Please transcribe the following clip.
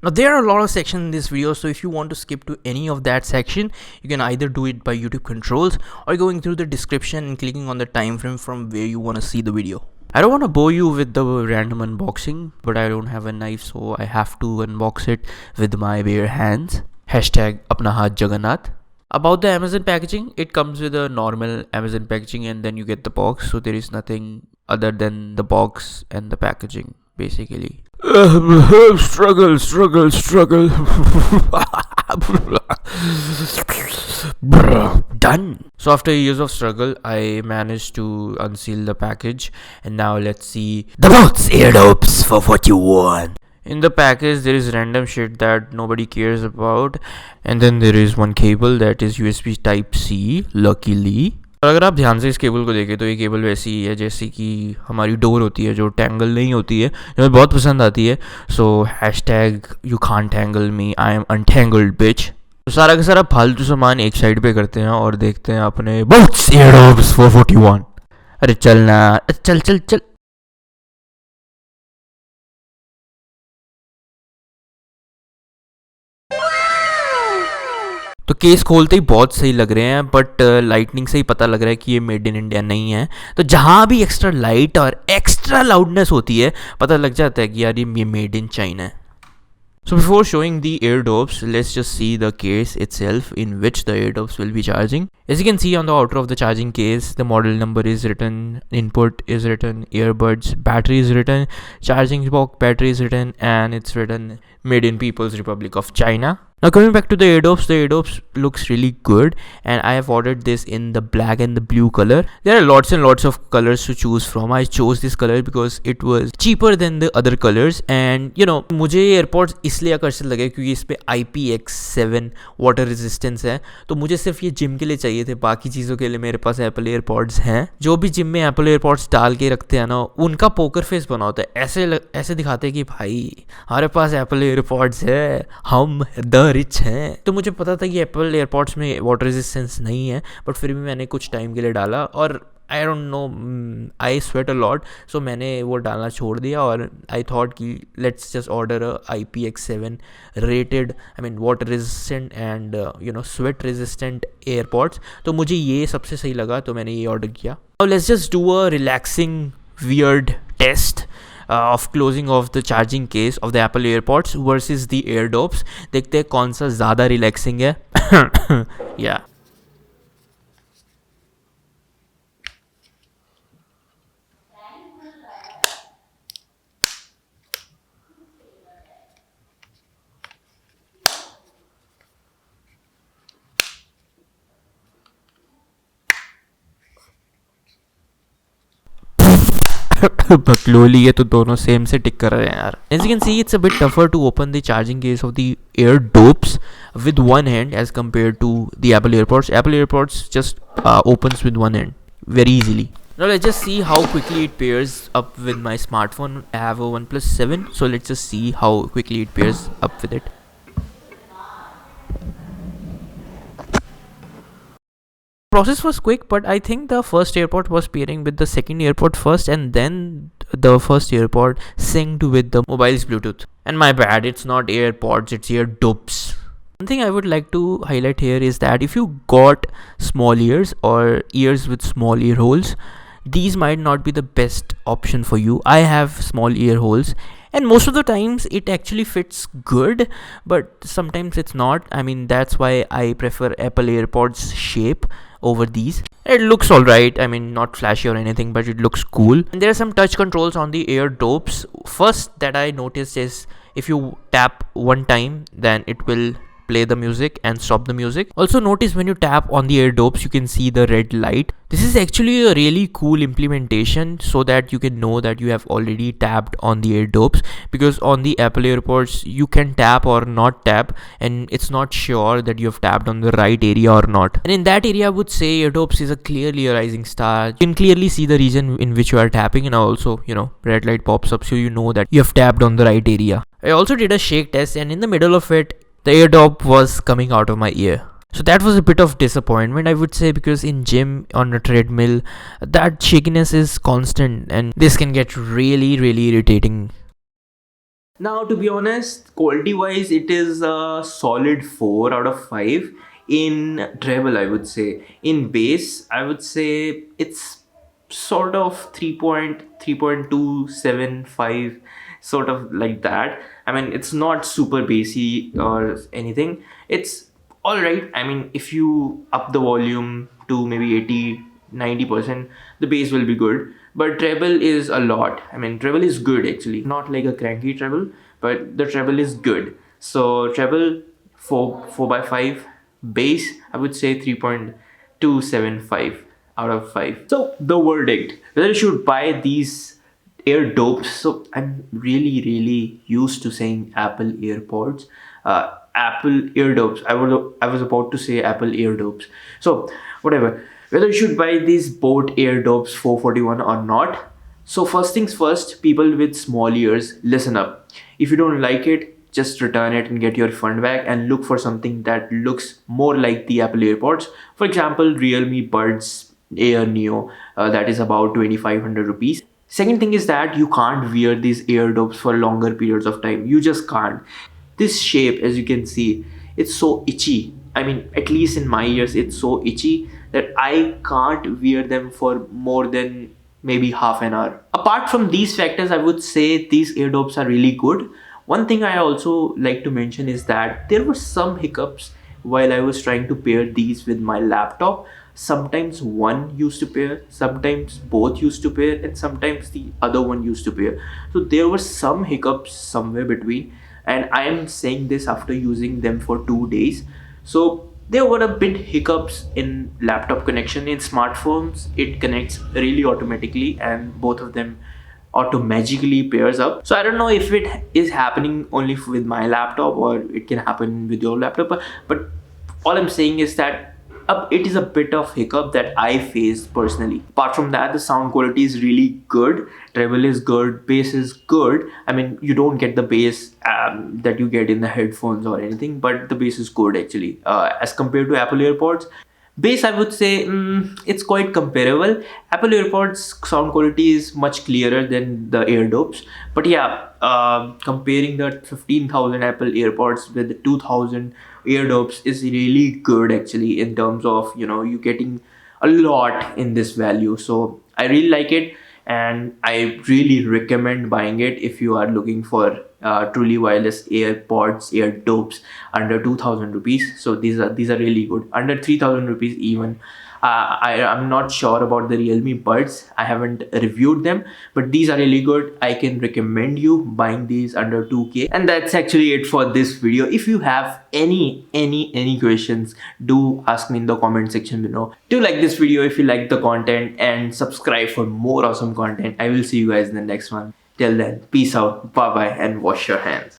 Now there are a lot of sections in this video, so if you want to skip to any of that section, you can either do it by YouTube controls or going through the description and clicking on the time frame from where you want to see the video. I don't want to bore you with the random unboxing, but I don't have a knife, so I have to unbox it with my bare hands. Hashtag apna haath Jagannath. About the Amazon packaging, it comes with a normal Amazon packaging and then you get the box, so there is nothing other than the box and the packaging basically. Struggle. Done. So after years of struggle, I managed to unseal the package, and now let's see the boAt's Airdopes for what you want. In the package, there is random shit that nobody cares about, and then there is one cable that is USB Type C, luckily. और अगर आप ध्यान से इस cable को देखें तो ये केबल वैसी ही है जैसे कि हमारी डोर होती है जो टैंगल नहीं होती है, जो मुझे बहुत पसंद आती है. So hashtag you can't tangle me, I am untangled bitch. तो सारा का सारा फालतू सामान एक साइड पे करते हैं और देखते हैं अपने boAt's Airdopes for 41. अरे चल ना, चल. तो केस खोलते ही बहुत सही लग रहे हैं, बट लाइटनिंग से ही पता लग रहा है कि ये मेड इन इंडिया नहीं है. तो जहाँ भी एक्स्ट्रा लाइट और एक्स्ट्रा लाउडनेस होती है पता लग जाता है कि यार ये मेड इन चाइना है. So before showing the Airdopes, let's just see the case itself in which the Airdopes will be charging. As you can see on the outer of the charging case, the model number is written, input is written, earbuds, battery is written, charging box battery is written, and it's written made in People's Republic of China. Now coming back to the Airdopes looks really good, and I have ordered this in the black and the blue color. There are lots and lots of colors to choose from. I chose this color because it was cheaper than the other colors, and you know मुझे ये AirPods इसलिए आकर्षित लगे क्योंकि इस पे IPX7 water resistance है. तो मुझे सिर्फ ये जिम के लिए चाहिए थे, बाकी चीज़ों के लिए मेरे पास एप्पल एयरपॉड्स हैं. जो भी जिम में एप्पल एयरपॉड्स डाल के रखते हैं ना, उनका पोकर फेस बना होता है, ऐसे दिखाते हैं कि भाई हमारे पास एप्पल एयरपॉड्स है, हम द रिच हैं. तो मुझे पता था कि एप्पल एयरपॉड्स में वाटर रेजिस्टेंस नहीं है, बट फिर भी मैंने कुछ टाइम के लिए डाला और I don't know, I sweat a lot, so मैंने वो डालना छोड़ दिया और आई थॉट कि let's just order IPX7 rated, I mean water resistant and you know sweat resistant AirPods. तो मुझे ये सबसे सही लगा, तो मैंने ये ऑर्डर किया. Now let's just do a relaxing weird test of closing of the charging case of the Apple AirPods versus the Airdopes. देखते हैं कौन सा ज़्यादा relaxing है. Yeah. बकलोली है तो दोनों सेम से टिक कर रहे हैं यार. As you can see, it's a bit tougher to open the charging case of the Airdopes with one hand as compared to the Apple AirPods. Apple AirPods just opens with one hand very easily. Now let's just see how quickly it pairs up with my smartphone. I have a OnePlus 7, so let's just see how quickly it pairs up with it. Process was quick, but I think the first AirPod was pairing with the second AirPod first, and then the first AirPod synced with the mobile's Bluetooth. And my bad, it's not AirPods, it's Airdopes. One thing I would like to highlight here is that if you got small ears or ears with small ear holes, these might not be the best option for you. I have small ear holes, and most of the times it actually fits good, but sometimes it's not. I mean, that's why I prefer Apple AirPods shape over these. It looks alright, I mean not flashy or anything, but it looks cool. And there are some touch controls on the Airdopes. First that I noticed is if you tap one time, then it will play the music and stop the music. Also notice when you tap on the Airdopes, you can see the red light. This is actually a really cool implementation so that you can know that you have already tapped on the Airdopes, because on the Apple AirPods you can tap or not tap and it's not sure that you have tapped on the right area or not. And in that area I would say Airdopes is a clearly a rising star. You can clearly see the region in which you are tapping, and also, you know, red light pops up so you know that you have tapped on the right area. I also did a shake test, and in the middle of it the Airdop was coming out of my ear. So that was a bit of disappointment, I would say, because in gym on a treadmill that shakiness is constant and this can get really irritating. Now, to be honest, quality wise, it is a solid 4 out of 5. In treble, I would say. In bass, I would say it's sort of 3.275, sort of like that. I mean, it's not super bassy or anything. It's all right. I mean, if you up the volume to maybe 80-90%, the bass will be good. But treble is a lot. I mean, treble is good actually, not like a cranky treble, but the treble is good. So treble 4 by 5, bass I would say 3.275 out of 5. So the verdict, whether you should buy these Airdopes. So I'm really used to saying Apple AirPods, Apple Airdopes. I was about to say Apple Airdopes. So whatever. Whether you should buy these boAt Airdopes 441 or not. So first things first, people with small ears, listen up. If you don't like it, just return it and get your fund back and look for something that looks more like the Apple AirPods. For example, Realme Buds Air Neo, that is about 2500 rupees. Second thing is that you can't wear these Airdopes for longer periods of time. You just can't. This shape, as you can see, it's so itchy. I mean, at least in my ears, it's so itchy that I can't wear them for more than maybe half an hour. Apart from these factors, I would say these Airdopes are really good. One thing I also like to mention is that there were some hiccups while I was trying to pair these with my laptop. Sometimes one used to pair, sometimes both used to pair, and sometimes the other one used to pair. So there were some hiccups somewhere between, and I am saying this after using them for 2 days. So there were a bit hiccups in laptop connection. In smartphones, it connects really automatically, and both of them magically pairs up. So I don't know if it is happening only with my laptop or it can happen with your laptop, but all I'm saying is that it is a bit of hiccup that I faced personally. Apart from that, the sound quality is really good. Treble is good, bass is good. I mean, you don't get the bass that you get in the headphones or anything, but the bass is good actually. As compared to Apple AirPods, bass, I would say it's quite comparable. Apple AirPods sound quality is much clearer than the Airdopes. But yeah, comparing the 15,000 Apple AirPods with the 2,000 Airdopes is really good actually, in terms of, you getting a lot in this value. So I really like it, and I really recommend buying it if you are looking for truly wireless AirPods, Airdopes under 2,000 rupees. So these are really good. Under 3,000 rupees even. I'm not sure about the Realme Buds. I haven't reviewed them, but these are really good. I can recommend you buying these under 2K. And that's actually it for this video. If you have any questions, do ask me in the comment section below. Do like this video if you like the content, and subscribe for more awesome content. I will see you guys in the next one. Till then, peace out, bye bye, and wash your hands.